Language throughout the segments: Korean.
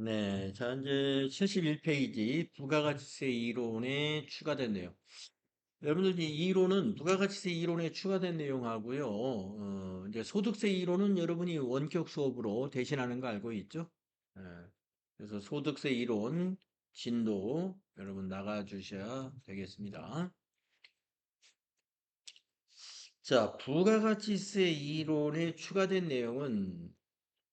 네, 자, 이제 71페이지 부가가치세 이론에 추가된 내용. 여러분들 이 이론은 부가가치세 이론에 추가된 내용하고요. 이제 소득세 이론은 여러분이 원격 수업으로 대신하는 거 알고 있죠? 예, 그래서 소득세 이론 진도 여러분 나가 주셔야 되겠습니다. 자, 부가가치세 이론에 추가된 내용은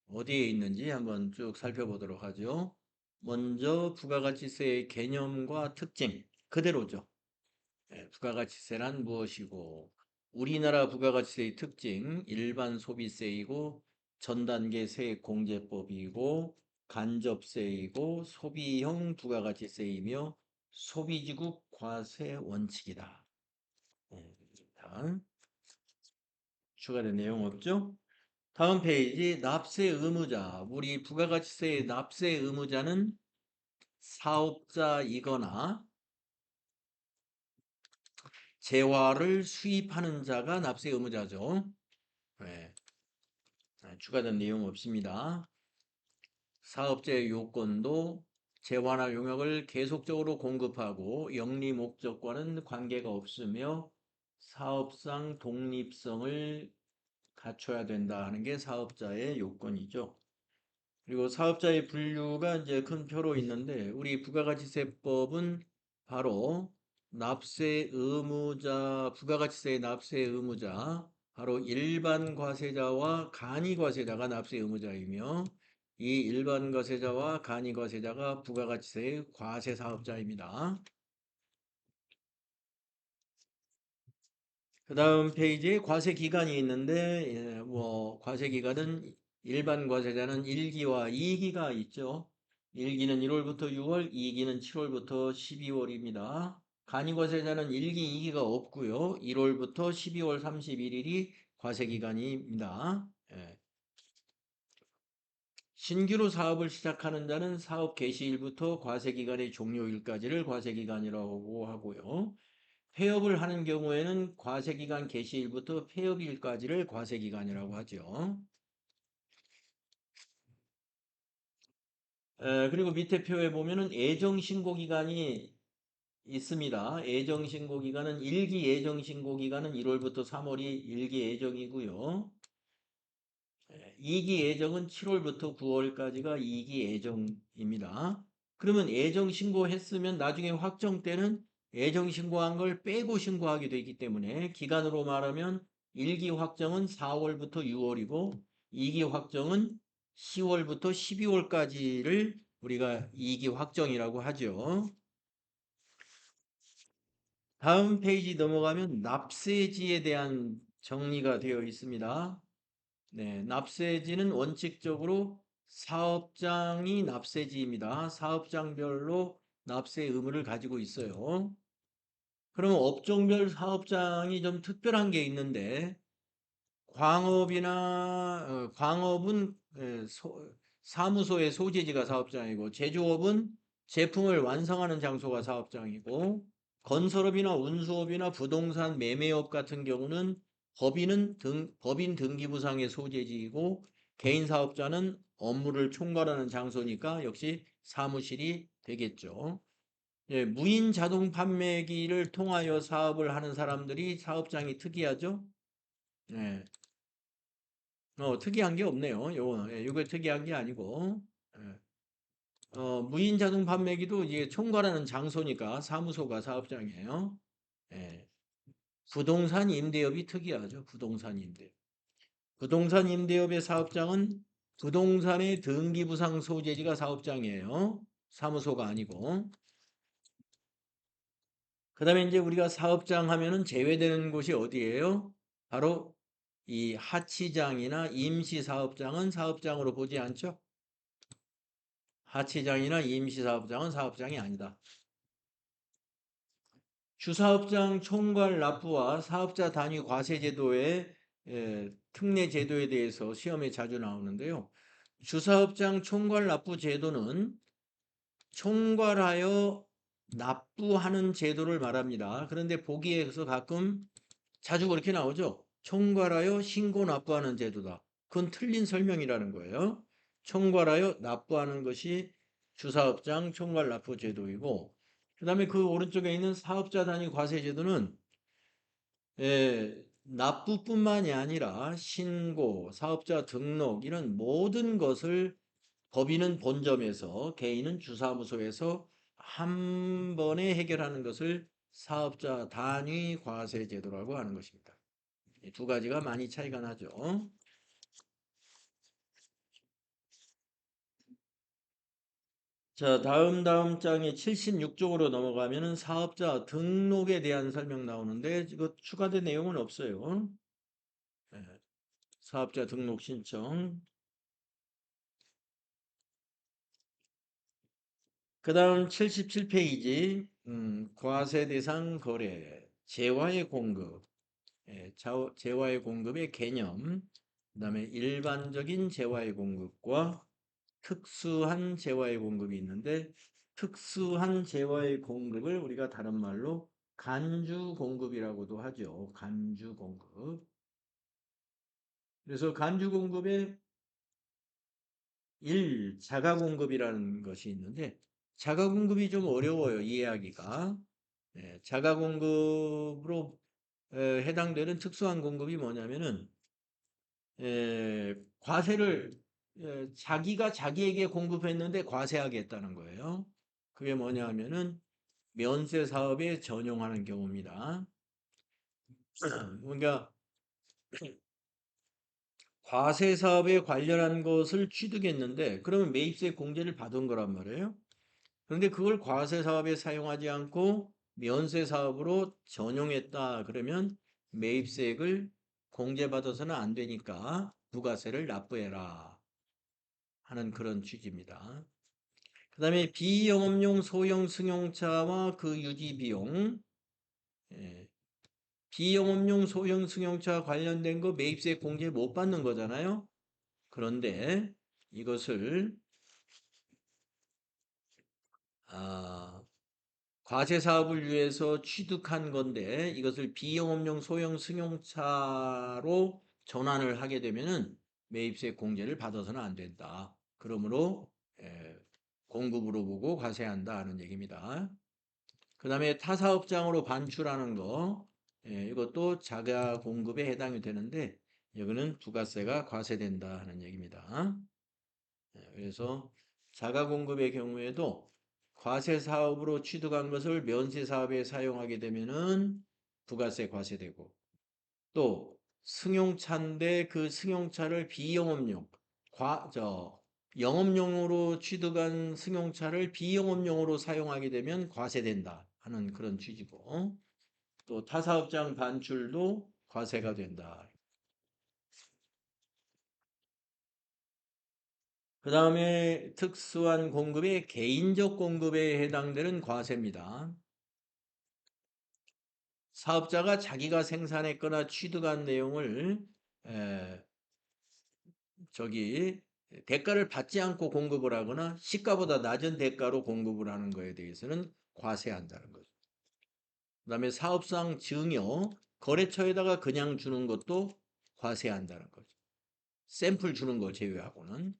어디에 있는지 한번 쭉 살펴보도록 하죠. 먼저 부가가치세의 개념과 특징 그대로죠. 부가가치세란 무엇이고 우리나라 부가가치세의 특징 일반 소비세이고 전단계 세액공제법이고 간접세이고 소비형 부가가치세이며 소비지국 과세 원칙이다. 자, 추가된 내용 없죠? 다음 페이지 납세 의무자. 우리 부가가치세의 납세 의무자는 사업자이거나 재화를 수입하는 자가 납세 의무자죠. 네, 추가된 내용 없습니다. 사업자의 요건도 재화나 용역을 계속적으로 공급하고 영리 목적과는 관계가 없으며 사업상 독립성을 갖춰야 된다 하는 게 사업자의 요건이죠. 그리고 사업자의 분류가 이제 큰 표로 있는데 우리 부가가치세법은 바로 납세 의무자, 부가가치세 납세 의무자, 바로 일반 과세자와 간이 과세자가 납세 의무자이며 이 일반 과세자와 간이 과세자가 부가가치세의 과세 사업자입니다. 그 다음 페이지에 과세 기간이 있는데 과세 기간은 일반 과세자는 1기와 2기가 있죠. 1기는 1월부터 6월, 2기는 7월부터 12월입니다. 간이 과세자는 1기, 2기가 없고요. 1월부터 12월 31일이 과세 기간입니다. 신규로 사업을 시작하는 자는 사업 개시일부터 과세 기간의 종료일까지를 과세 기간이라고 하고요. 폐업을 하는 경우에는 과세기간 개시일부터 폐업일까지를 과세기간이라고 하죠. 그리고 밑에 표에 보면은 예정신고기간이 있습니다. 예정신고기간은 1기 예정신고기간은 1월부터 3월이 1기 예정이고요. 2기 예정은 7월부터 9월까지가 2기 예정입니다. 그러면 예정 신고했으면 나중에 확정 때는 예정 신고한 걸 빼고 신고하게 되기 때문에 기간으로 말하면 1기 확정은 4월부터 6월이고 2기 확정은 10월부터 12월까지를 우리가 2기 확정이라고 하죠. 다음 페이지 넘어가면 납세지에 대한 정리가 되어 있습니다. 네, 납세지는 원칙적으로 사업장이 납세지입니다. 사업장별로 납세 의무를 가지고 있어요. 그러면 업종별 사업장이 좀 특별한 게 있는데 광업은 사무소의 소재지가 사업장이고 제조업은 제품을 완성하는 장소가 사업장이고 건설업이나 운수업이나 부동산 매매업 같은 경우는 법인 등기부상의 소재지이고 개인 사업자는 업무를 총괄하는 장소니까 역시 사무실이 되겠죠. 예, 무인 자동 판매기를 통하여 사업을 하는 사람들이 사업장이 특이하죠. 예, 특이한 게 없네요. 요거 특이한 게 아니고. 예. 무인 자동 판매기도 이제 총괄하는 장소니까 사무소가 사업장이에요. 예. 부동산 임대업이 특이하죠. 부동산 임대업. 부동산 임대업의 사업장은 부동산의 등기부상 소재지가 사업장이에요. 사무소가 아니고. 그 다음에 이제 우리가 사업장 하면은 제외되는 곳이 어디예요? 바로 이 하치장이나 임시사업장은 사업장으로 보지 않죠? 하치장이나 임시사업장은 사업장이 아니다. 주사업장 총괄 납부와 사업자 단위 과세 제도의 특례 제도에 대해서 시험에 자주 나오는데요. 주사업장 총괄 납부 제도는 총괄하여 납부하는 제도를 말합니다. 그런데 보기에서 가끔 자주 그렇게 나오죠. 총괄하여 신고 납부하는 제도다. 그건 틀린 설명이라는 거예요. 총괄하여 납부하는 것이 주사업장 총괄 납부 제도이고, 그 다음에 그 오른쪽에 있는 사업자 단위 과세 제도는 납부뿐만이 아니라 신고, 사업자 등록 이런 모든 것을 법인은 본점에서, 개인은 주사무소에서 한 번에 해결하는 것을 사업자 단위 과세 제도라고 하는 것입니다. 이 두 가지가 많이 차이가 나죠. 자, 다음 장에 76쪽으로 넘어가면은 사업자 등록에 대한 설명 나오는데 이거 추가된 내용은 없어요. 예, 사업자 등록 신청. 그 다음 77페이지 과세 대상 거래, 재화의 공급, 재화의 공급의 개념, 그 다음에 일반적인 재화의 공급과 특수한 재화의 공급이 있는데, 특수한 재화의 공급을 우리가 다른 말로 간주 공급이라고도 하죠. 간주 공급. 그래서 간주 공급에 자가 공급이라는 것이 있는데, 자가 공급이 좀 어려워요, 이해하기가. 자가 공급으로 해당되는 특수한 공급이 뭐냐면은 과세를 자기가 자기에게 공급했는데 과세하겠다는 거예요. 그게 뭐냐 하면은 면세 사업에 전용하는 경우입니다. 그러니까 과세 사업에 관련한 것을 취득했는데 그러면 매입세 공제를 받은 거란 말이에요. 그런데 그걸 과세 사업에 사용하지 않고 면세 사업으로 전용했다 그러면 매입세액을 공제받아서는 안 되니까 부가세를 납부해라 하는 그런 취지입니다. 그 다음에 비영업용 소형 승용차와 그 유지 비용, 예, 비영업용 소형 승용차 관련된 거 매입세 공제 못 받는 거잖아요. 그런데 이것을 아, 과세 사업을 위해서 취득한 건데 이것을 비영업용 소형 승용차로 전환을 하게 되면은 매입세 공제를 받아서는 안 된다. 그러므로 공급으로 보고 과세한다 하는 얘기입니다. 그 다음에 타사업장으로 반출하는 거, 이것도 자가 공급에 해당이 되는데 여기는 부가세가 과세된다 하는 얘기입니다. 그래서 자가 공급의 경우에도 과세 사업으로 취득한 것을 면세 사업에 사용하게 되면은 부가세 과세되고, 또 승용차인데 그 승용차를 비영업용, 영업용으로 취득한 승용차를 비영업용으로 사용하게 되면 과세된다 하는 그런 취지고, 또 타사업장 반출도 과세가 된다. 그 다음에 특수한 공급의 개인적 공급에 해당되는 과세입니다. 사업자가 자기가 생산했거나 취득한 내용을 에, 저기 대가를 받지 않고 공급을 하거나 시가보다 낮은 대가로 공급을 하는 것에 대해서는 과세한다는 거죠. 그 다음에 사업상 증여, 거래처에다가 그냥 주는 것도 과세한다는 거죠. 샘플 주는 거 제외하고는.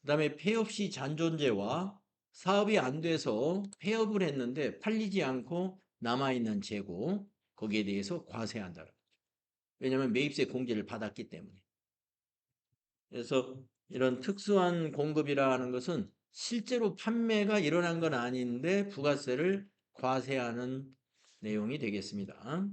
그 다음에 폐업 시 잔존재와 사업이 안 돼서 폐업을 했는데 팔리지 않고 남아있는 재고, 거기에 대해서 과세한다는 거죠. 왜냐하면 매입세 공제를 받았기 때문에. 그래서 이런 특수한 공급이라는 것은 실제로 판매가 일어난 건 아닌데 부가세를 과세하는 내용이 되겠습니다.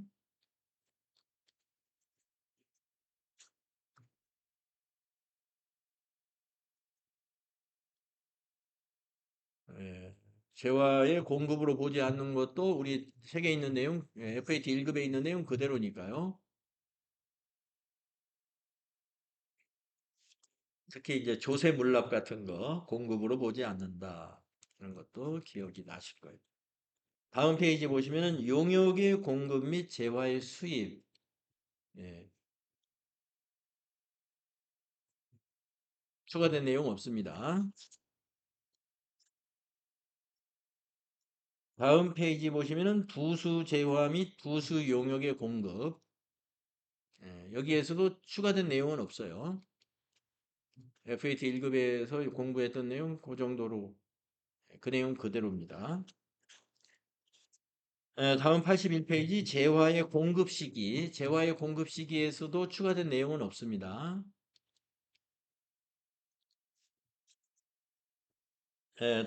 예, 재화의 공급으로 보지 않는 것도 우리 책에 있는 내용, FAT 1급에 있는 내용 그대로니까요. 특히 이제 조세 물납 같은 거 공급으로 보지 않는다. 그런 것도 기억이 나실 거예요. 다음 페이지 보시면은 용역의 공급 및 재화의 수입. 예, 추가된 내용 없습니다. 다음 페이지 보시면은 부수 재화 및 부수 용역의 공급. 여기에서도 추가된 내용은 없어요. FAT 1급에서 공부했던 내용 그 정도로 그 내용 그대로입니다. 다음 81페이지 재화의 공급 시기. 재화의 공급 시기에서도 추가된 내용은 없습니다.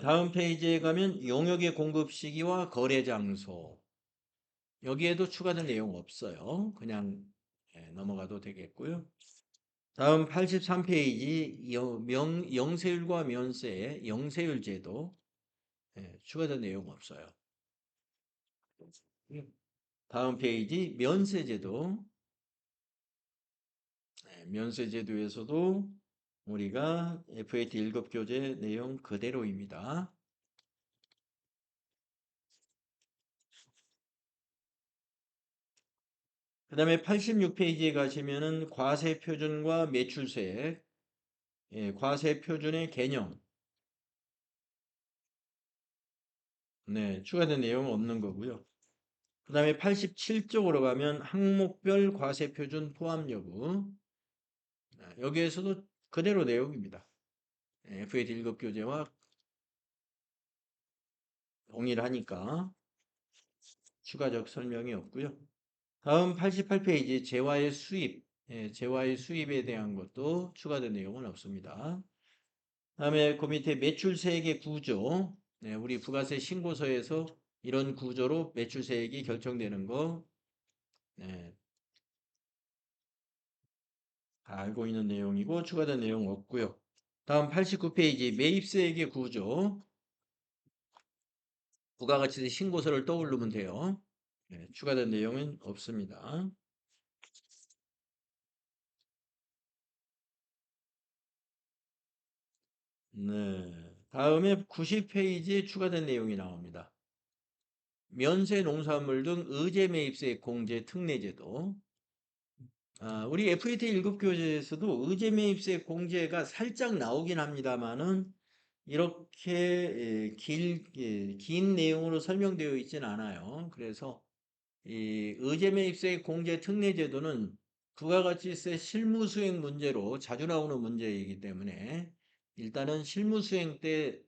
다음 페이지에 가면 용역의 공급 시기와 거래 장소. 여기에도 추가된 내용 없어요. 그냥 넘어가도 되겠고요. 다음 83페이지 영세율과 면세, 영세율 제도. 추가된 내용 없어요. 다음 페이지 면세 제도. 면세 제도에서도 우리가 FAT 1급 교재 내용 그대로입니다. 그 다음에 86페이지에 가시면은 과세 표준과 매출세, 과세 표준의 개념, 추가된 내용은 없는 거고요. 그 다음에 87쪽으로 가면 항목별 과세 표준 포함 여부, 여기에서도 그대로 내용입니다. FAT 1급 교재와 동일하니까 추가적 설명이 없고요. 다음 88페이지 재화의 수입, 재화의 수입에 대한 것도 추가된 내용은 없습니다. 다음에 그 밑에 매출세액의 구조, 우리 부가세 신고서에서 이런 구조로 매출세액이 결정되는 거 다 알고 있는 내용이고 추가된 내용 없고요. 다음 89페이지 매입세액의 구조, 부가가치세 신고서를 떠올리면 돼요. 추가된 내용은 없습니다. 다음에 90페이지에 추가된 내용이 나옵니다. 면세 농산물 등 의제 매입세 공제 특례제도. 우리 FAT 1급 교재에서도 의제 매입세 공제가 살짝 나오긴 합니다만은 이렇게 긴 내용으로 설명되어 있진 않아요. 그래서 이 의제 매입세 공제 특례제도는 부가가치세 실무 수행 문제로 자주 나오는 문제이기 때문에 일단은 실무 수행 때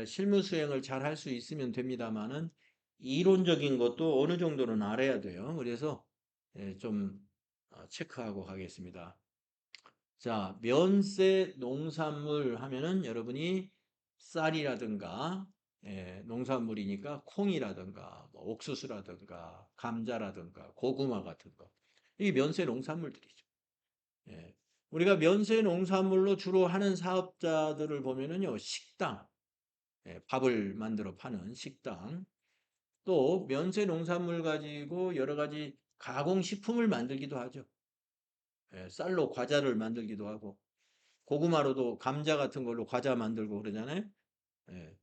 실무 수행을 잘 할 수 있으면 됩니다만은 이론적인 것도 어느 정도는 알아야 돼요. 그래서 좀 체크하고 가겠습니다. 자, 면세 농산물 하면은 여러분이 쌀이라든가 농산물이니까 콩이라든가 뭐 옥수수라든가 감자라든가 고구마 같은 거. 이게 면세 농산물들이죠. 예. 우리가 면세 농산물로 주로 하는 사업자들을 보면은요, 식당, 밥을 만들어 파는 식당, 또 면세 농산물 가지고 여러 가지 가공식품을 만들기도 하죠. 쌀로 과자를 만들기도 하고, 고구마로도 감자 같은 걸로 과자 만들고 그러잖아요. 예.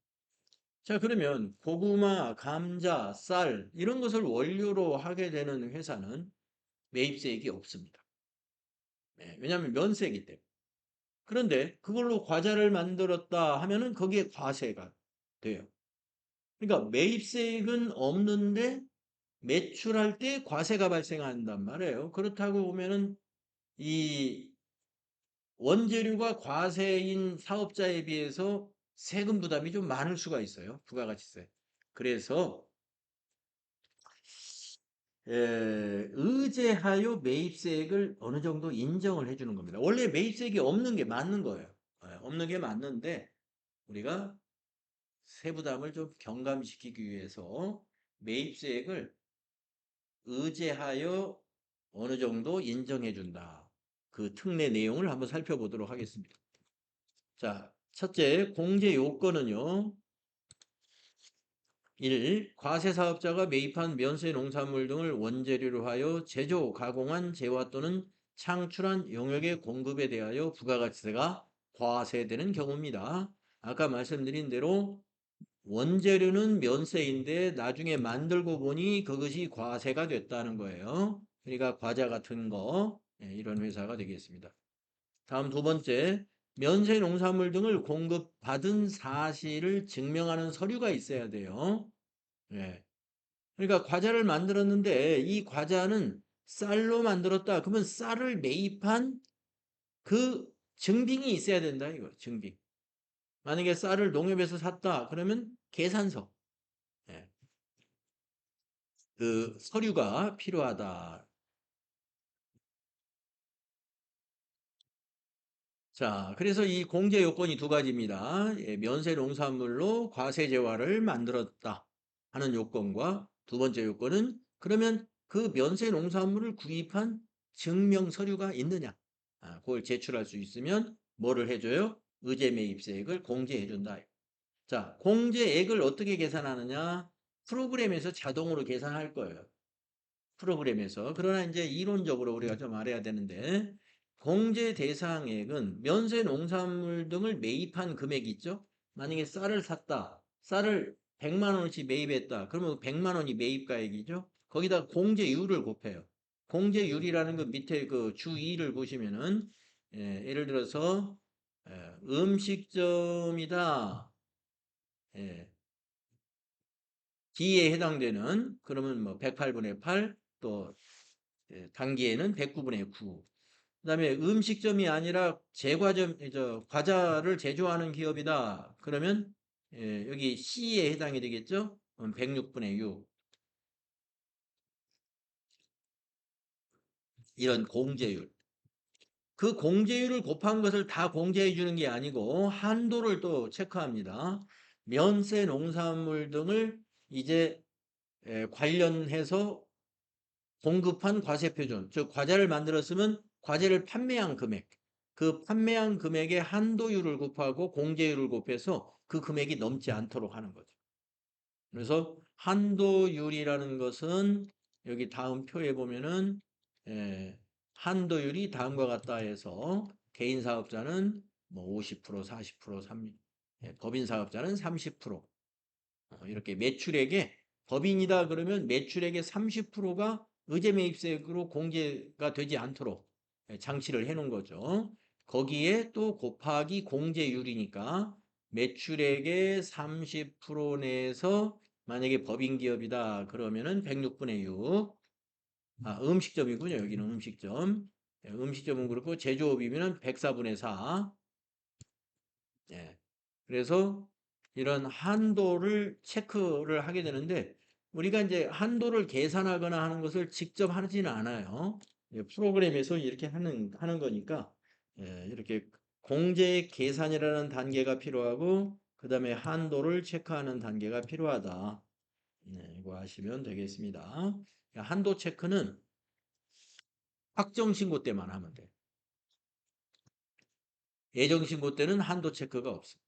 자, 그러면 고구마, 감자, 쌀, 이런 것을 원료로 하게 되는 회사는 매입세액이 없습니다. 왜냐하면 면세이기 때문에. 그런데 그걸로 과자를 만들었다 하면은 거기에 과세가 돼요. 그러니까 매입세액은 없는데 매출할 때 과세가 발생한단 말이에요. 그렇다고 보면은 이 원재료가 과세인 사업자에 비해서 세금 부담이 좀 많을 수가 있어요. 부가가치세. 그래서 의제하여 매입세액을 어느 정도 인정을 해주는 겁니다. 원래 매입세액이 없는 게 맞는 거예요. 없는 게 맞는데 우리가 세부담을 좀 경감시키기 위해서 매입세액을 의제하여 어느 정도 인정해 준다. 그 특례 내용을 한번 살펴보도록 하겠습니다. 자, 첫째, 공제 요건은요. 1. 과세사업자가 매입한 면세 농산물 등을 원재료로 하여 제조, 가공한 재화 또는 창출한 용역의 공급에 대하여 부가가치세가 과세되는 경우입니다. 아까 말씀드린 대로 원재료는 면세인데 나중에 만들고 보니 그것이 과세가 됐다는 거예요. 그러니까 과자 같은 거 이런 회사가 되겠습니다. 다음 두 번째, 면세 농산물 등을 공급받은 사실을 증명하는 서류가 있어야 돼요. 예. 그러니까 과자를 만들었는데 이 과자는 쌀로 만들었다. 그러면 쌀을 매입한 그 증빙이 있어야 된다 이거. 증빙. 만약에 쌀을 농협에서 샀다 그러면 계산서, 예, 그 서류가 필요하다. 자, 그래서 이 공제 요건이 두 가지입니다. 예, 면세 농산물로 과세제화를 만들었다 하는 요건과 두 번째 요건은 그러면 그 면세 농산물을 구입한 증명 서류가 있느냐. 그걸 제출할 수 있으면 뭐를 해줘요? 의제매입세액을 공제해준다. 자, 공제액을 어떻게 계산하느냐? 프로그램에서 자동으로 계산할 거예요. 프로그램에서. 그러나 이제 이론적으로 우리가 좀 알아야 되는데, 공제 대상액은 면세 농산물 등을 매입한 금액이 있죠? 만약에 쌀을 샀다. 쌀을 100만 원어치 매입했다. 그러면 100만 원이 매입가액이죠? 거기다 공제율을 곱해요. 공제율이라는 그 밑에 그 주 2를 보시면은, 예를 들어서, 음식점이다. 예, D에 해당되는, 그러면 뭐 108분의 8, 또 단기에는 109분의 9. 그다음에 음식점이 아니라 제과점, 과자를 제조하는 기업이다. 그러면 여기 C에 해당이 되겠죠? 106분의 6. 이런 공제율. 그 공제율을 곱한 것을 다 공제해 주는 게 아니고 한도를 또 체크합니다. 면세 농산물 등을 이제 관련해서 공급한 과세표준, 즉 과자를 만들었으면 과자를 판매한 금액, 그 판매한 금액의 한도율을 곱하고 공제율을 곱해서 그 금액이 넘지 않도록 하는 거죠. 그래서 한도율이라는 것은 여기 다음 표에 보면은 한도율이 다음과 같다 해서 개인 사업자는 뭐 50%, 40%, 3, 법인 사업자는 30%, 이렇게 매출액에 법인이다 그러면 매출액의 30%가 의제매입세액으로 공제가 되지 않도록 장치를 해놓은 거죠. 거기에 또 곱하기 공제율이니까 매출액의 30% 내에서 만약에 법인기업이다 그러면은 106분의 6. 음식점이군요. 여기는 음식점. 음식점은 그렇고 제조업이면 104분의 4. 예. 그래서 이런 한도를 체크를 하게 되는데 우리가 이제 한도를 계산하거나 하는 것을 직접 하지는 않아요. 프로그램에서 이렇게 하는 거니까 이렇게 공제 계산이라는 단계가 필요하고 그 다음에 한도를 체크하는 단계가 필요하다. 이거 아시면 되겠습니다. 한도 체크는 확정 신고 때만 하면 돼요. 예정 신고 때는 한도 체크가 없어요.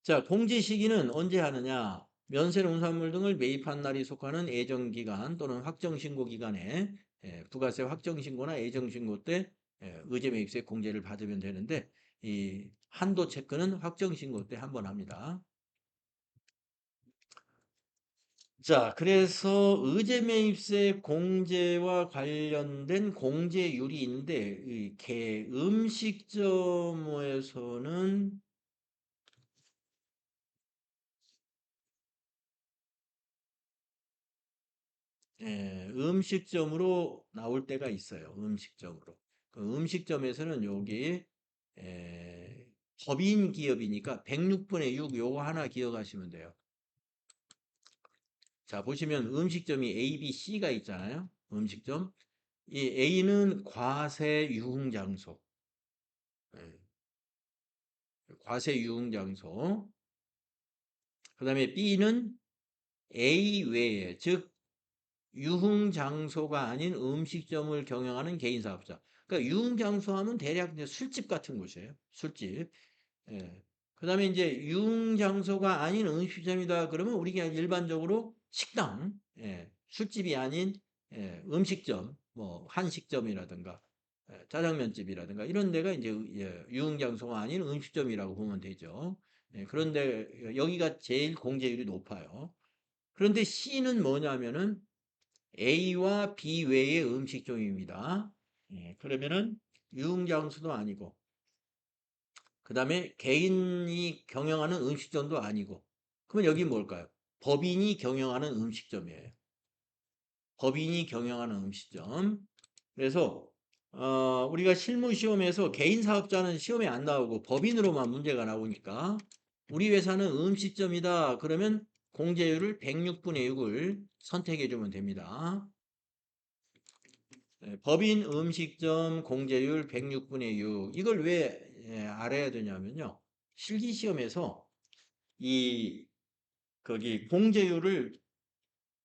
자, 공제 시기는 언제 하느냐? 면세 농산물 등을 매입한 날이 속하는 예정기간 또는 확정신고기간에 부가세 확정신고나 예정신고 때 의제매입세 공제를 받으면 되는데 이 한도 체크는 확정신고 때 한 번 합니다. 자, 그래서 의제매입세 공제와 관련된 공제율이 있는데 음식점에서는 음식점으로 나올 때가 있어요. 음식점으로. 그 음식점에서는 여기 에, 법인 기업이니까 106분의 6 요거 하나 기억하시면 돼요. 자, 보시면 음식점이 A, B, C가 있잖아요. 음식점. 이 A는 과세 유흥장소. 예, 과세 유흥장소. 그 다음에 B는 A 외에, 즉 유흥 장소가 아닌 음식점을 경영하는 개인 사업자. 그러니까 유흥 장소 하면 대략 이제 술집 같은 곳이에요. 술집. 예. 그다음에 이제 유흥 장소가 아닌 음식점이다 그러면 우리가 일반적으로 식당, 술집이 아닌 음식점, 뭐 한식점이라든가 짜장면집이라든가 이런 데가 이제 유흥 장소가 아닌 음식점이라고 보면 되죠. 그런데 여기가 제일 공제율이 높아요. 그런데 C는 뭐냐면은 A와 B 외의 음식점입니다. 그러면은 유흥장소도 아니고 그 다음에 개인이 경영하는 음식점도 아니고 그러면 여기 뭘까요? 법인이 경영하는 음식점이에요. 법인이 경영하는 음식점. 그래서 우리가 실무 시험에서 개인 사업자는 시험에 안 나오고 법인으로만 문제가 나오니까 우리 회사는 음식점이다. 그러면 공제율을 106분의 6을 선택해 주면 됩니다. 법인 음식점 공제율 106분의 6. 이걸 왜 알아야 되냐면요. 실기 시험에서 이 거기 공제율을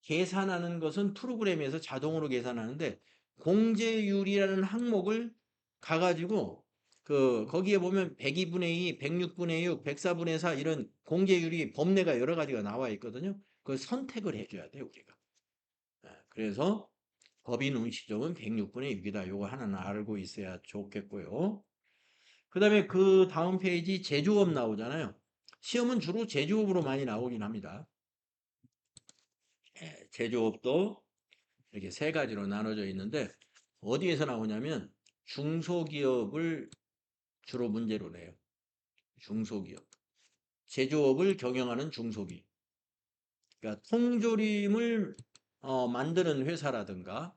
계산하는 것은 프로그램에서 자동으로 계산하는데 공제율이라는 항목을 가가지고 거기에 보면 102분의 2, 106분의 6, 104분의 4 이런 공제율이 법례가 여러 가지가 나와 있거든요. 그걸 선택을 해줘야 돼요, 우리가. 그래서 법인 음식점은 106분의 6이다. 요거 하나는 알고 있어야 좋겠고요. 그 다음에 그 다음 페이지 제조업 나오잖아요. 시험은 주로 제조업으로 많이 나오긴 합니다. 제조업도 이렇게 세 가지로 나눠져 있는데 어디에서 나오냐면 중소기업을 주로 문제로 내요. 중소기업. 제조업을 경영하는 중소기업. 그러니까 통조림을 만드는 회사라든가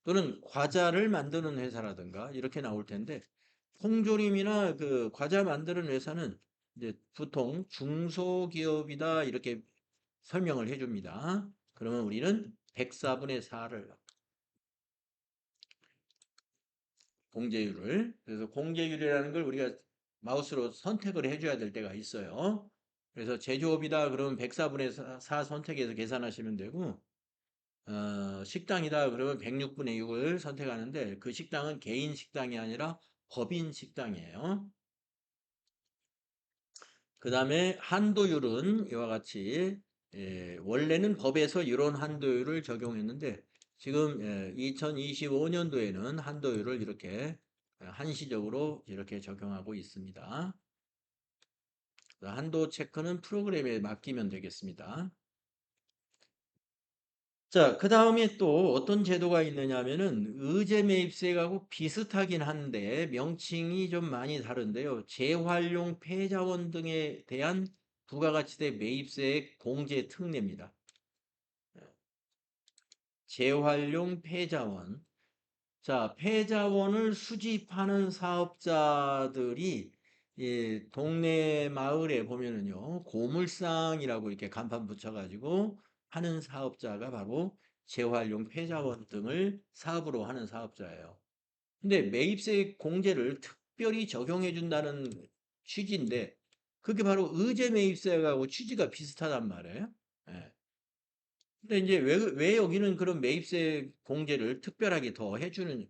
또는 과자를 만드는 회사라든가 이렇게 나올 텐데 통조림이나 그 과자 만드는 회사는 이제 보통 중소기업이다 이렇게 설명을 해줍니다. 그러면 우리는 104분의 4를 공제율을. 그래서 공제율이라는 걸 우리가 마우스로 선택을 해줘야 될 때가 있어요. 그래서 제조업이다 그러면 104분의 4 선택해서 계산하시면 되고 식당이다 그러면 106분의 6을 선택하는데 그 식당은 개인 식당이 아니라 법인 식당이에요. 그 다음에 한도율은 이와 같이 원래는 법에서 이런 한도율을 적용했는데 지금 2025년도에는 한도율을 이렇게 한시적으로 이렇게 적용하고 있습니다. 한도 체크는 프로그램에 맡기면 되겠습니다. 자, 그 다음에 또 어떤 제도가 있느냐 하면은 의제 매입세하고 비슷하긴 한데 명칭이 좀 많이 다른데요. 재활용 폐자원 등에 대한 부가가치세 매입세의 공제 특례입니다. 재활용 폐자원. 자, 폐자원을 수집하는 사업자들이 동네 마을에 보면은요, 고물상이라고 이렇게 간판 붙여가지고 하는 사업자가 바로 재활용 폐자원 등을 사업으로 하는 사업자예요. 근데 매입세 공제를 특별히 적용해 준다는 취지인데, 그게 바로 의제 매입세하고 취지가 비슷하단 말이에요. 예. 근데 이제 왜 여기는 그런 매입세 공제를 특별하게 더 해주는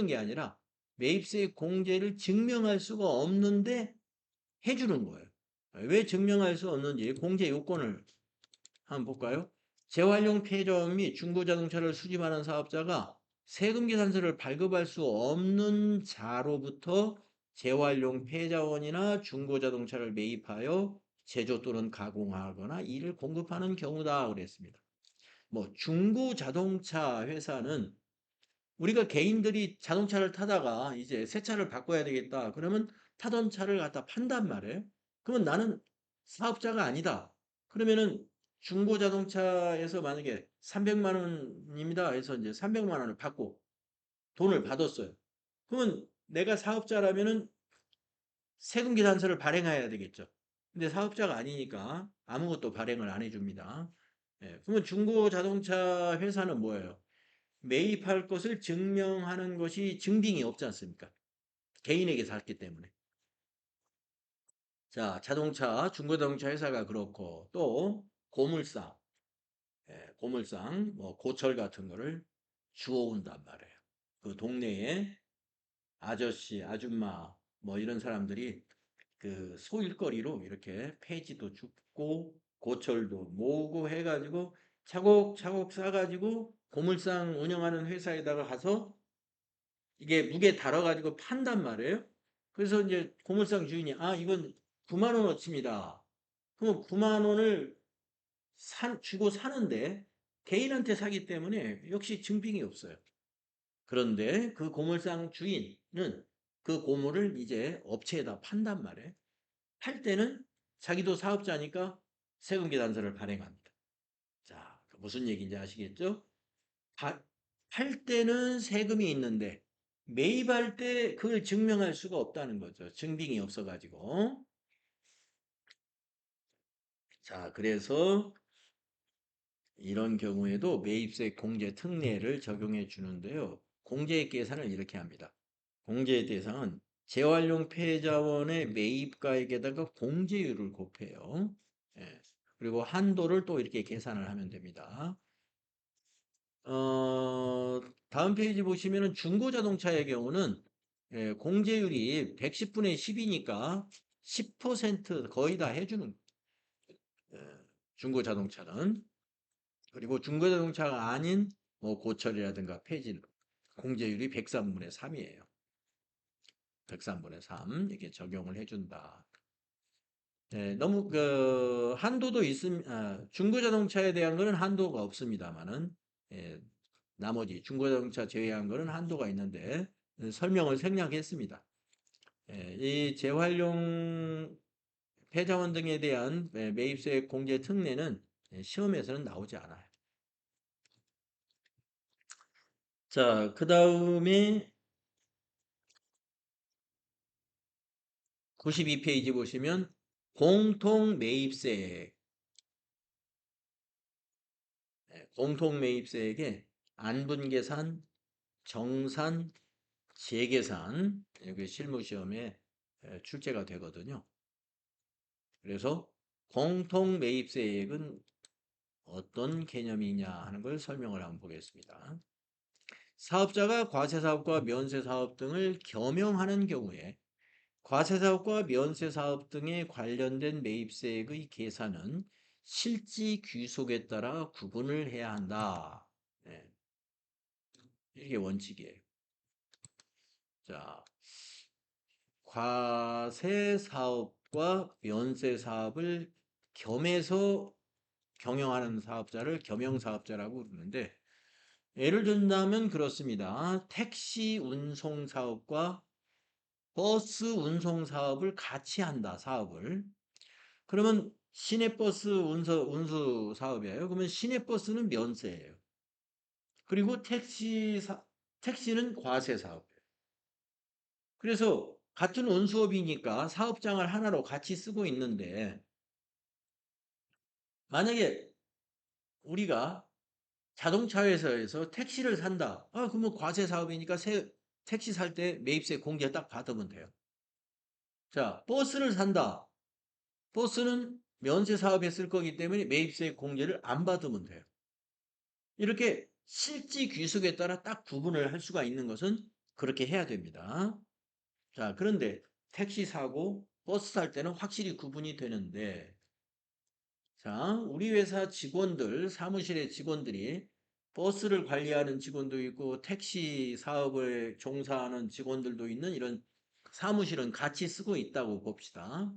게 아니라 매입세 공제를 증명할 수가 없는데 해주는 거예요. 왜 증명할 수 없는지 공제 요건을 한번 볼까요? 재활용 폐점 및 중고자동차를 수집하는 사업자가 세금 계산서를 발급할 수 없는 자로부터 재활용 폐자원이나 중고자동차를 매입하여 제조 또는 가공하거나 이를 공급하는 경우다 그랬습니다. 뭐 중고 자동차 회사는 우리가 개인들이 자동차를 타다가 이제 새 차를 바꿔야 되겠다. 그러면 타던 차를 갖다 판단 말이에요. 그러면 나는 사업자가 아니다. 그러면은 중고 자동차에서 만약에 300만 원입니다. 해서 이제 300만 원을 받고 돈을 받았어요. 그러면 내가 사업자라면은 세금 계산서를 발행해야 되겠죠. 근데 사업자가 아니니까 아무것도 발행을 안 해줍니다. 그러면 중고 자동차 회사는 뭐예요? 매입할 것을 증명하는 것이 증빙이 없지 않습니까? 개인에게 샀기 때문에. 자, 중고자동차 회사가 그렇고 또 고물상, 고물상, 뭐 고철 같은 거를 주워온단 말이에요. 그 동네에 아저씨, 아줌마 뭐 이런 사람들이 그 소일거리로 이렇게 폐지도 줍고 고철도 모으고 해가지고 차곡차곡 싸가지고 고물상 운영하는 회사에다가 가서 이게 무게 달아가지고 판단 말이에요. 그래서 이제 고물상 주인이 이건 9만 원어치입니다. 그럼 9만 원을 주고 사는데 개인한테 사기 때문에 역시 증빙이 없어요. 그런데 그 고물상 주인은 그 고물을 이제 업체에다 판단 말이에요. 팔 때는 자기도 사업자니까 세금 계산서를 발행합니다. 자, 무슨 얘기인지 아시겠죠? 팔 때는 세금이 있는데 매입할 때 그걸 증명할 수가 없다는 거죠. 증빙이 없어가지고. 자, 그래서 이런 경우에도 매입세 공제 특례를 적용해 주는데요. 공제액 계산을 이렇게 합니다. 공제의 대상은 재활용 폐자원의 매입가액에다가 공제율을 곱해요. 예. 그리고 한도를 또 이렇게 계산을 하면 됩니다. 어, 다음 페이지 보시면은 중고자동차의 경우는 공제율이 110분의 10이니까 10% 거의 다 해주는 예, 중고자동차는. 그리고 중고자동차가 아닌 뭐 고철이라든가 폐진 공제율이 103분의 3이에요. 103분의 3 이렇게 적용을 해준다. 네, 너무 그 한도도 중고자동차에 대한 거는 한도가 없습니다만은 예, 나머지 중고자동차 제외한 거는 한도가 있는데 설명을 생략했습니다. 예, 이 재활용 폐자원 등에 대한 매입세 공제 특례는 시험에서는 나오지 않아요. 자, 그 다음에 92페이지 보시면 공통 매입세액, 공통 매입세액에 안분계산, 정산, 재계산, 이게 실무 시험에 출제가 되거든요. 그래서 공통 매입세액은 어떤 개념이냐 하는 걸 설명을 한번 보겠습니다. 사업자가 과세사업과 면세사업 등을 겸용하는 경우에 과세사업과 면세사업 등에 관련된 매입세액의 계산은 실지 귀속에 따라 구분을 해야 한다. 네, 이게 원칙이에요. 자, 과세사업과 면세사업을 겸해서 경영하는 사업자를 겸용사업자라고 부르는데 예를 든다면 그렇습니다. 택시 운송 사업과 버스 운송 사업을 같이 한다. 사업을. 그러면 시내버스 운수 사업이에요. 그러면 시내버스는 면세예요. 그리고 택시는 과세 사업이에요. 그래서 같은 운수업이니까 사업장을 하나로 같이 쓰고 있는데 만약에 우리가 자동차 회사에서 택시를 산다. 그러면 과세 사업이니까 택시 살 때 매입세 공제 딱 받으면 돼요. 자, 버스를 산다. 버스는 면세 사업에 쓸 거기 때문에 매입세 공제를 안 받으면 돼요. 이렇게 실지 귀속에 따라 딱 구분을 할 수가 있는 것은 그렇게 해야 됩니다. 자, 그런데 택시 사고, 버스 살 때는 확실히 구분이 되는데, 자, 우리 회사 직원들, 사무실의 직원들이 버스를 관리하는 직원도 있고, 택시 사업을 종사하는 직원들도 있는 이런 사무실은 같이 쓰고 있다고 봅시다.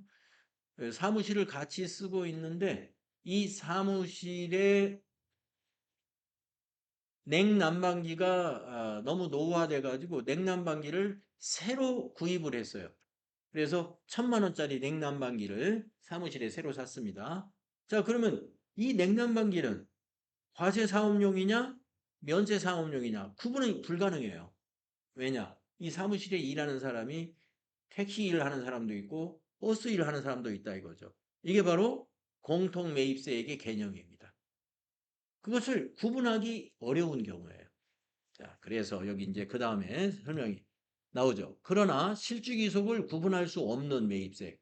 사무실을 같이 쓰고 있는데, 이 사무실에 냉난방기가 너무 노후화돼가지고 냉난방기를 새로 구입을 했어요. 그래서 1,000만 원짜리 냉난방기를 사무실에 새로 샀습니다. 자, 그러면 이 냉난방기는 과세 사업용이냐, 면세 사업용이냐 구분이 불가능해요. 왜냐? 이 사무실에 일하는 사람이 택시 일을 하는 사람도 있고 버스 일을 하는 사람도 있다 이거죠. 이게 바로 공통 매입세액의 개념입니다. 그것을 구분하기 어려운 경우예요. 자, 그래서 여기 이제 그 다음에 설명이 나오죠. 그러나 실주기속을 구분할 수 없는 매입세.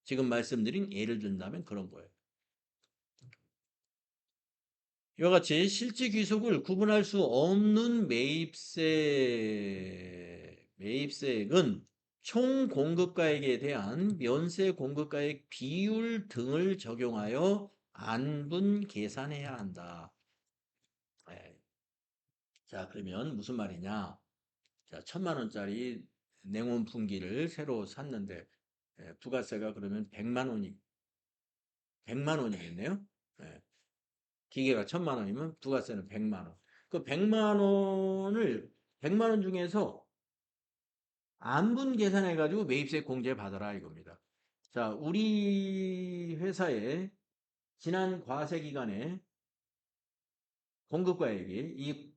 지금 말씀드린 예를 든다면 그런 거예요. 이와 같이 실지귀속을 구분할 수 없는 매입세액은 총 공급가액에 대한 면세 공급가액 비율 등을 적용하여 안분 계산해야 한다. 네. 자, 그러면 무슨 말이냐? 자, 1,000만 원짜리 냉온풍기를 새로 샀는데 부가세가 그러면 100만 원이겠네요. 예, 기계가 1,000만 원이면 부가세는 100만 원. 그 100만 원 중에서 안분 계산해 가지고 매입세 공제 받아라 이겁니다. 자, 우리 회사의 지난 과세 기간에 공급가액이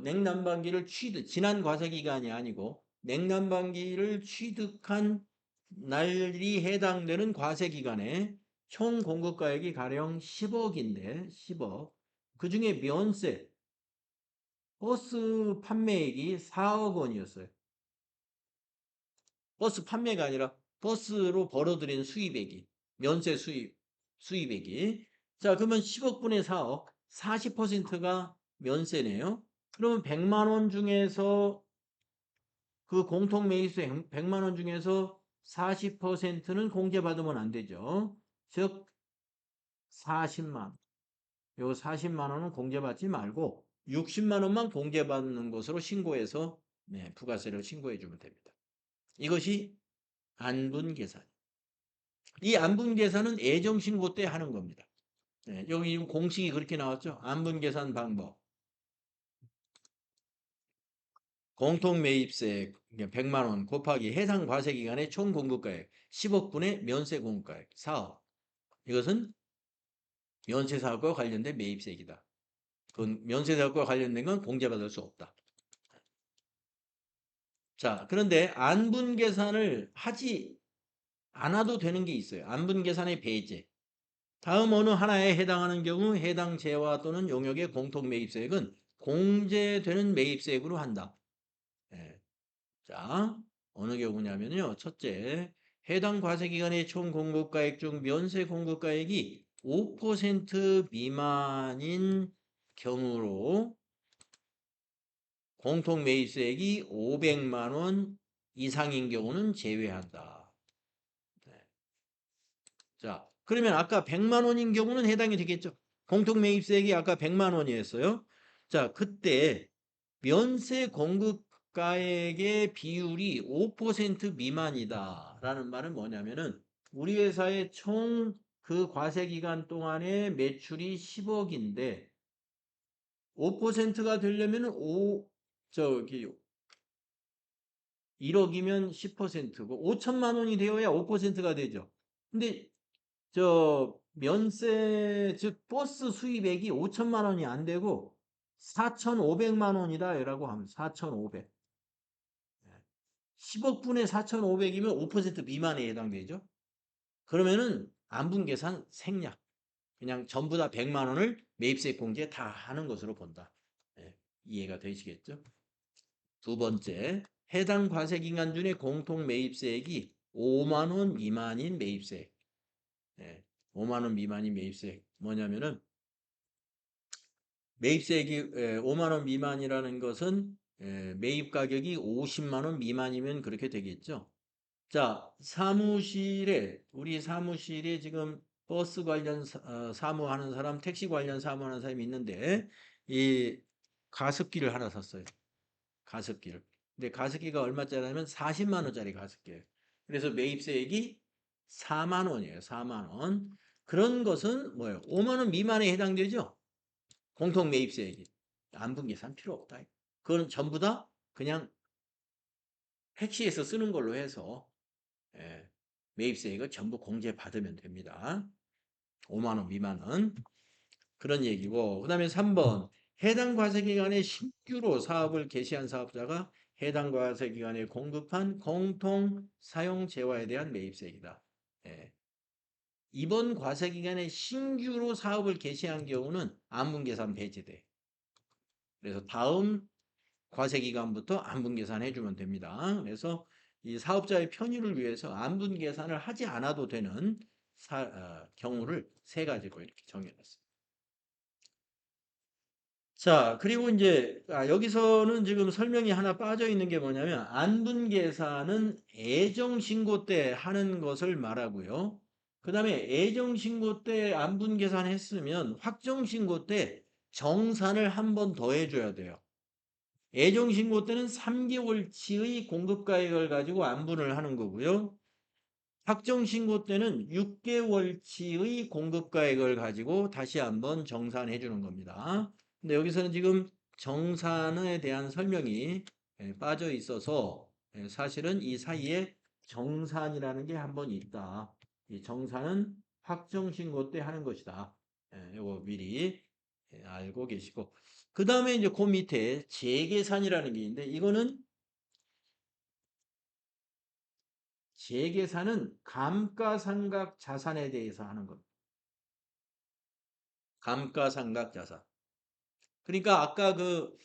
냉난방기를 지난 과세기간이 아니고 냉난방기를 취득한 날이 해당되는 과세기간에 총 공급가액이 가령 10억인데 10억. 그중에 면세, 버스 판매액이 4억 원이었어요. 버스 판매가 아니라 버스로 벌어들인 수입액이, 면세 수입액이. 자, 그러면 10억분의 4억, 40%가 면세네요. 그러면 100만 원 중에서 그 공통 매입세 100만 원 중에서 40%는 공제받으면 안 되죠. 즉 40만 원. 요 40만 원은 공제받지 말고 60만 원만 공제받는 것으로 신고해서 네, 부가세를 신고해 주면 됩니다. 이것이 안분계산. 이 안분계산은 애정신고 때 하는 겁니다. 네, 여기 공식이 그렇게 나왔죠. 안분계산 방법. 공통매입세 100만 원 곱하기 해당 과세기간의 총 공급가액 10억분의 면세 공급가액 4억. 이것은 면세사업과 관련된 매입세액이다. 그건 면세사업과 관련된 건 공제받을 수 없다. 자, 그런데 안분계산을 하지 않아도 되는 게 있어요. 안분계산의 배제. 다음 어느 하나에 해당하는 경우 해당 재화 또는 용역의 공통매입세액은 공제되는 매입세액으로 한다. 예. 자, 어느 경우냐면요. 첫째, 해당 과세기간의 총 공급가액 중 면세 공급가액이 5% 미만인 경우로 공통매입세액이 500만 원 이상인 경우는 제외한다. 네. 자, 그러면 아까 100만 원인 경우는 해당이 되겠죠. 공통매입세액이 아까 100만 원이었어요. 자, 그때 면세 공급가액의 비율이 5% 미만이다라는 말은 뭐냐면은 우리 회사의 총 그 과세 기간 동안의 매출이 10억인데 5%가 되려면은 1억이면 10%고 5천만 원이 되어야 5%가 되죠. 근데 면세 즉 버스 수입액이 5천만 원이 안 되고 4,500만 원이다라고 하면 4,500. 10억분의 4,500이면 5% 미만에 해당되죠. 그러면은 안분계산 생략. 그냥 전부 다 100만 원을 매입세 공제 다 하는 것으로 본다. 예, 이해가 되시겠죠? 두 번째, 해당 과세기간 중에 공통 매입세액이 5만 원 미만인 매입세. 예, 5만 원 미만인 매입세. 뭐냐면은 매입세액이 5만 원 미만이라는 것은 매입 가격이 50만 원 미만이면 그렇게 되겠죠. 자, 우리 사무실에 지금 버스 관련 사무하는 사람, 택시 관련 사무하는 사람이 있는데 이 가습기를 하나 샀어요. 가습기를. 근데 가습기가 얼마짜리냐면 40만 원짜리 가습기예요. 그래서 매입세액이 4만 원이에요. 4만 원. 그런 것은 뭐예요? 5만 원 미만에 해당되죠? 공통 매입세액이. 안분계산 필요 없다. 그건 전부 다 그냥 택시에서 쓰는 걸로 해서 예, 매입세액을 전부 공제받으면 됩니다. 5만 원 미만은. 그런 얘기고. 그 다음에 3번. 해당 과세기간에 신규로 사업을 개시한 사업자가 해당 과세기간에 공급한 공통 사용 재화에 대한 매입세액이다. 예. 이번 과세기간에 신규로 사업을 개시한 경우는 안분계산 배제돼. 그래서 다음 과세기간부터 안분계산 해주면 됩니다. 그래서 이 사업자의 편의를 위해서 안분계산을 하지 않아도 되는 경우를 세 가지로 이렇게 정해놨습니다. 자, 그리고 이제 여기서는 지금 설명이 하나 빠져 있는 게 뭐냐면 안분계산은 애정신고 때 하는 것을 말하고요. 그 다음에 애정신고 때 안분계산 했으면 확정신고 때 정산을 한 번 더 해줘야 돼요. 애정신고 때는 3개월치의 공급가액을 가지고 안분을 하는 거고요. 확정신고 때는 6개월치의 공급가액을 가지고 다시 한번 정산해 주는 겁니다. 근데 여기서는 지금 정산에 대한 설명이 빠져 있어서 사실은 이 사이에 정산이라는 게 한 번 있다. 이 정산은 확정신고 때 하는 것이다. 이거 미리 알고 계시고 그 다음에 이제 그 밑에 재계산이라는 게 있는데 이거는 재계산은 감가상각 자산에 대해서 하는 겁니다. 감가상각 자산. 그러니까 아까 그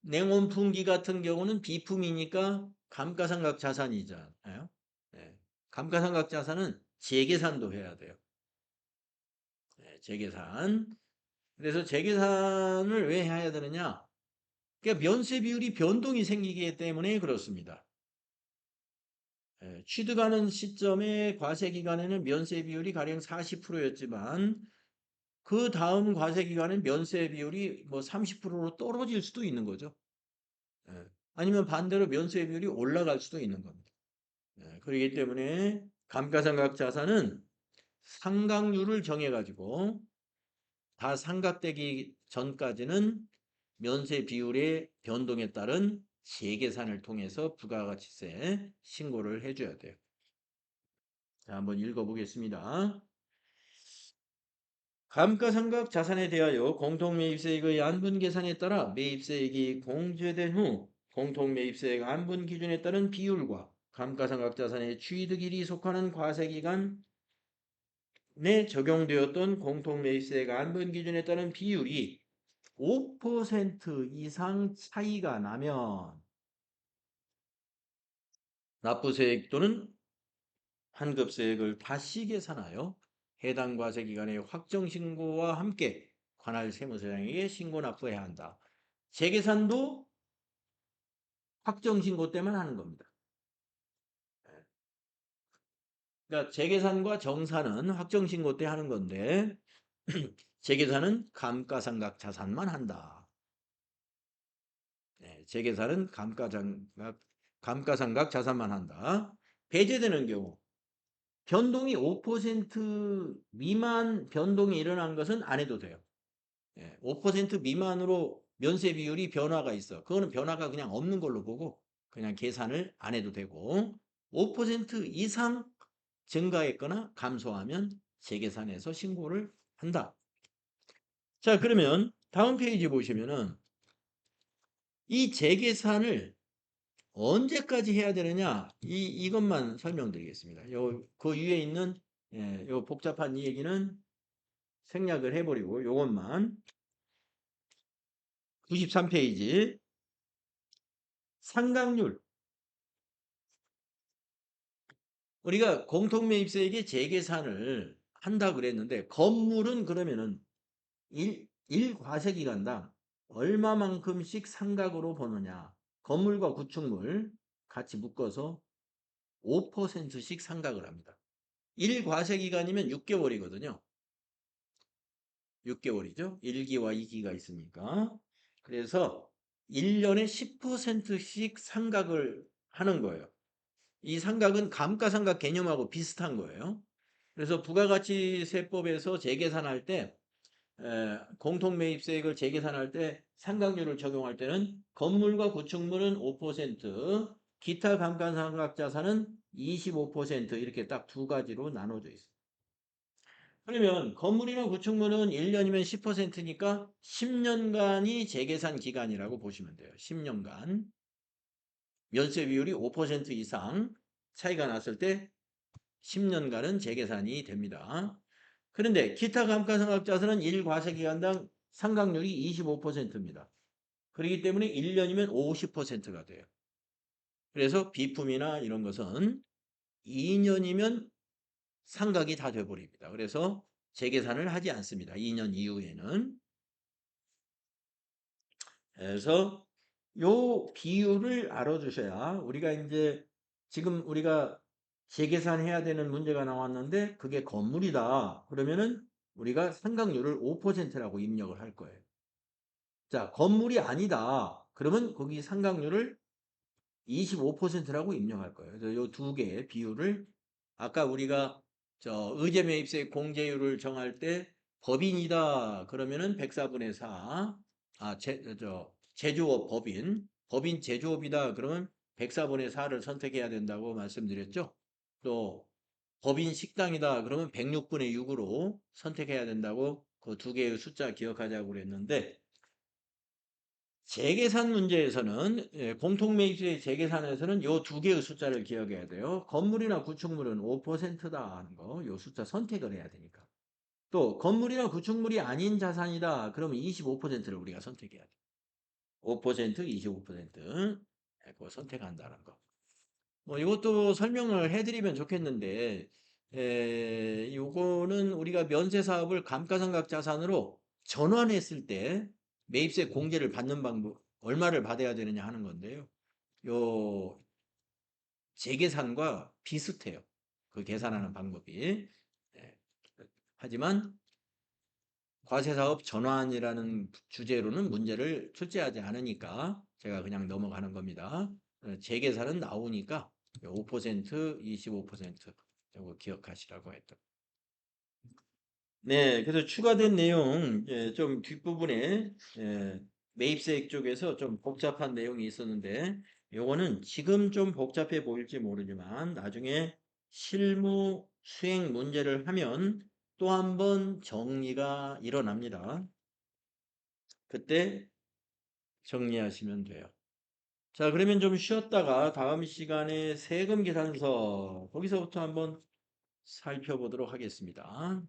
냉온풍기 같은 경우는 비품이니까 감가상각 자산이잖아요. 네. 감가상각 자산은 재계산도 해야 돼요. 네, 재계산. 그래서 재계산을 왜 해야 되느냐? 그러니까 면세 비율이 변동이 생기기 때문에 그렇습니다. 예, 취득하는 시점에 과세 기간에는 면세 비율이 가령 40%였지만 그 다음 과세 기간엔 면세 비율이 뭐 30%로 떨어질 수도 있는 거죠. 예. 아니면 반대로 면세 비율이 올라갈 수도 있는 겁니다. 예, 그렇기 때문에 감가상각 자산은 상각률을 정해가지고 다 상각되기 전까지는 면세 비율의 변동에 따른 재계산을 통해서 부가가치세 신고를 해줘야 돼요. 자, 한번 읽어보겠습니다. 감가상각 자산에 대하여 공통매입세액의 안분 계산에 따라 매입세액이 공제된 후 공통매입세액 안분 기준에 따른 비율과 감가상각 자산의 취득일이 속하는 과세기간 내 적용되었던 공통매입세액 안분 기준에 따른 비율이 5% 이상 차이가 나면 납부세액 또는 환급세액을 다시 계산하여 해당 과세기간의 확정신고와 함께 관할 세무서장에게 신고 납부해야 한다. 재계산도 확정신고 때만 하는 겁니다. 그러니까 재계산과 정산은 확정신고 때 하는 건데 재계산은 감가상각 자산만 한다. 네, 재계산은 감가상각 자산만 한다. 배제되는 경우 변동이 5% 미만 변동이 일어난 것은 안 해도 돼요. 5% 미만으로 면세 비율이 변화가 있어. 그거는 변화가 그냥 없는 걸로 보고 그냥 계산을 안 해도 되고 5% 이상 증가했거나 감소하면 재계산해서 신고를 한다. 자, 그러면 다음 페이지 보시면은 이 재계산을 언제까지 해야 되느냐 이것만 설명드리겠습니다. 그 위에 있는 요 복잡한 이 얘기는 생략을 해버리고 요것만 93페이지 상각률 우리가 공통매입세액의 재계산을 한다 그랬는데 건물은 그러면은 1과세기간당 얼마만큼씩 상각으로 보느냐 건물과 구축물 같이 묶어서 5%씩 상각을 합니다. 1과세기간이면 6개월이거든요. 6개월이죠. 1기와 2기가 있으니까. 그래서 1년에 10%씩 상각을 하는 거예요. 이 상각은 감가상각 개념하고 비슷한 거예요. 그래서 부가가치세법에서 재계산할 때 공통매입세액을 재계산할 때 상각률을 적용할 때는 건물과 구축물은 5%, 기타 감가상각 자산은 25% 이렇게 딱 두 가지로 나눠져 있어요. 그러면 건물이나 구축물은 1년이면 10%니까 10년간이 재계산 기간이라고 보시면 돼요. 10년간. 면세 비율이 5% 이상 차이가 났을 때 10년간은 재계산이 됩니다. 그런데 기타 감가상각자산은 1과세기간당 상각률이 25%입니다. 그렇기 때문에 1년이면 50%가 돼요. 그래서 비품이나 이런 것은 2년이면 상각이 다 돼버립니다. 그래서 재계산을 하지 않습니다. 2년 이후에는. 그래서 요 비율을 알아두셔야 우리가 이제 지금 우리가 재계산해야 되는 문제가 나왔는데 그게 건물이다. 그러면은 우리가 상각률을 5%라고 입력을 할 거예요. 자, 건물이 아니다. 그러면 거기 상각률을 25%라고 입력할 거예요. 그래서 요 두 개의 비율을 아까 우리가 의제매입세 공제율을 정할 때 법인이다. 그러면은 104분의 4. 제조업 법인 제조업이다. 그러면 104분의 4를 선택해야 된다고 말씀드렸죠. 또 법인 식당이다. 그러면 106분의 6으로 선택해야 된다고 그 두 개의 숫자 기억하자고 그랬는데 재계산 문제에서는 공통매입수의 재계산에서는 요 두 개의 숫자를 기억해야 돼요. 건물이나 구축물은 5%다 하는 거, 요 숫자 선택을 해야 되니까. 또 건물이나 구축물이 아닌 자산이다. 그러면 25%를 우리가 선택해야 돼. 5%, 25% 그거 선택한다는 거. 뭐 이것도 설명을 해드리면 좋겠는데, 요거는 우리가 면세 사업을 감가상각 자산으로 전환했을 때 매입세 공제를 받는 방법, 얼마를 받아야 되느냐 하는 건데요. 요 재계산과 비슷해요. 그 계산하는 방법이. 예. 하지만 과세사업 전환이라는 주제로는 문제를 출제하지 않으니까 제가 그냥 넘어가는 겁니다. 재계산은 나오니까 5%, 25% 이거 기억하시라고 했던. 네, 그래서 추가된 내용 좀 뒷부분에 매입세액 쪽에서 좀 복잡한 내용이 있었는데 요거는 지금 좀 복잡해 보일지 모르지만 나중에 실무 수행 문제를 하면 또 한 번 정리가 일어납니다. 그때 정리하시면 돼요. 자, 그러면 좀 쉬었다가 다음 시간에 세금 계산서 거기서부터 한번 살펴보도록 하겠습니다.